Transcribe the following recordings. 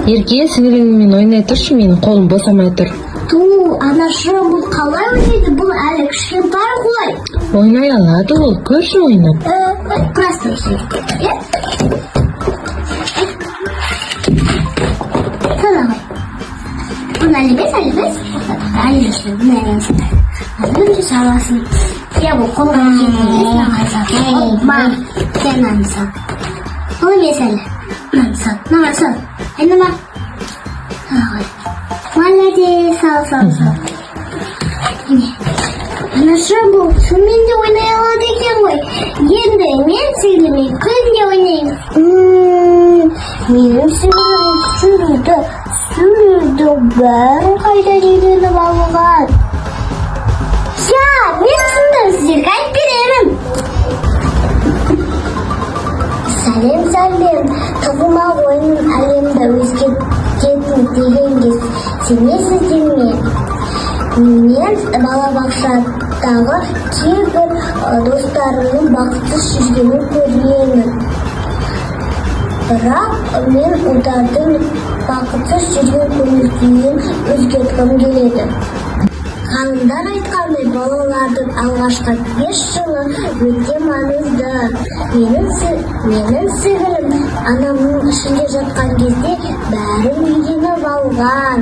Ерке, сіңіліңмен ойнай тұршы, менің қолым босамай тұр. Анашым, бұл қалай ойнайды? Бұл әлі кішкентай ғой. Ойнай алады ол, көрші ойнап. Просто есейді. Санағай. Бұны әлібес. Бұны әлібес. Бұны саласын. Бұл қолға кетті. Мам, сен наны сал. Ол емес әлі. Наны сал. Наны сал. Айнама. Санағай. Молодец, сал. Анашым, бұл сумен де ойнай алады екен ғой. Енді мен сіңіліме күнде ойнаймын. Менің сіңілім сүрді бәрін қайда үйреніп алған. Мен түсіндім, сіздерге айтып беремін. Сәлем. Тығылма ойынның әлемді өзгертетін дегенге сенесіздер ме? Мен балабақшадағы кейбір достарымның бақытсыз жүргенін көремін. Бірақ мен олардың бақытсыз жүрген көңіл-күйін өзгерткім келеді. Ғалымдар айтқандай, балалардың алғашқы 5 жылы өте маңызды. Менің сіңілім анамның ішінде жатқан кезде бәрін үйреніп алған.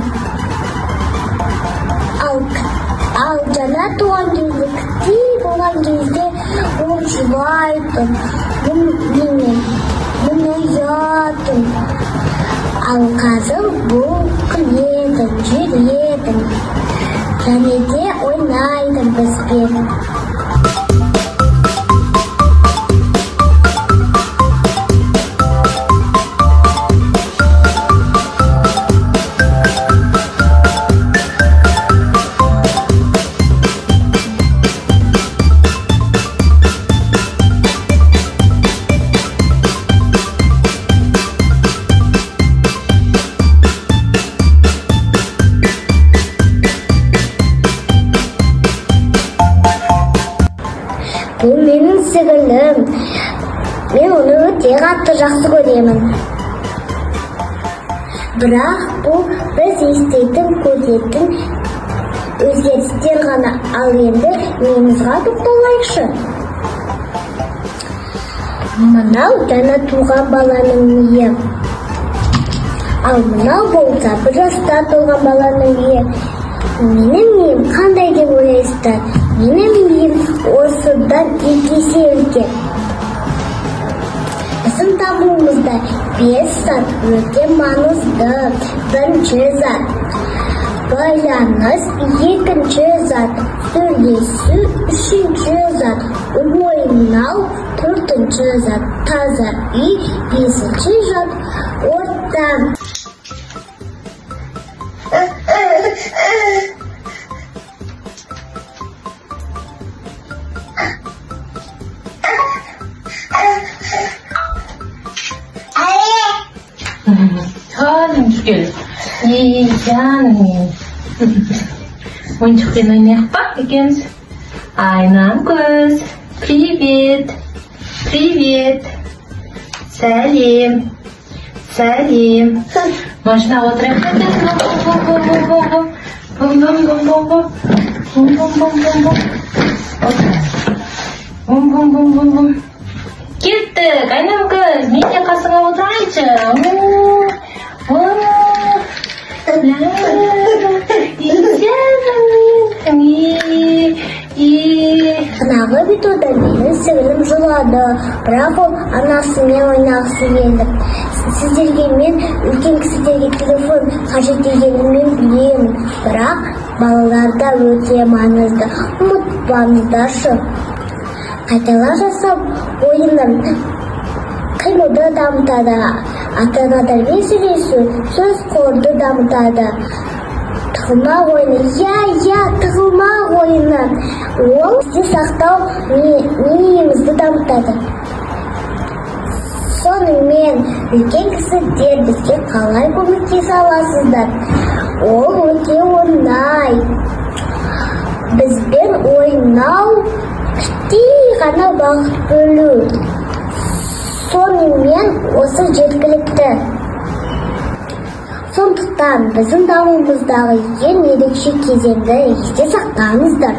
Ал жаңа туған кезде, күтпей болған кезде ол жылайды, мен ұятым. Ал қазір бұл күледі, жүреді, және де ойнайды бізбен. Бұл менің сіңілім. Мен оны өте қатты жақсы көремін. Бірақ бұл біз естейтін, көретін өзгерістер ғана. Ал енді немізға тоқталайықшы. Мынау жаңа туған баланың миы. Ал мынау болса бір жаста толған баланың миы. Менің миым қандай деп ойлайсыздар? Менің миым осыдан 2 есе үлкен. Біздің табуымызда 5 зат өте маңызды. Бірінші зат байланыс, екінші зат сөйлесу, үшінші зат ойнау, төртінші зат таза үй, бесінші зат ортан. Canım şükür. İyi canım. Oyuncaklarla oynayalım bak ikimiz. Aynam kız. Привет. Salim. Можно вот бум. Ketdik, aynam kız. Menga qasığa o'tiraychi. Қанағы битода менің сіңілім жылады, бірақ ол анасымен ойнағысы келді. Сіздерге мен үлкен кісілерге телефон қажет екенін білемін, бірақ балаларда өте маңызды. Ұмытпаңыздаршы. Қайталар жасап ойынның қимылды дамытады, ата-анадармен сөйлесу, сөз қорды дамытады. Тығылмақ ойыны, тығылмақ ойыны. Ол сізде сақтау миымызды дамытады. Сонымен үлкен кісілер бізге қалай көмектесе аласыздар? Ол өте оңай. Бізбен ойнау тек ғана уақыт бөлу. Сонымен осы жеткілікті. Сондықтан біздің дамуымыздағы ең ерекше кезеңді есте сақтаңыздар.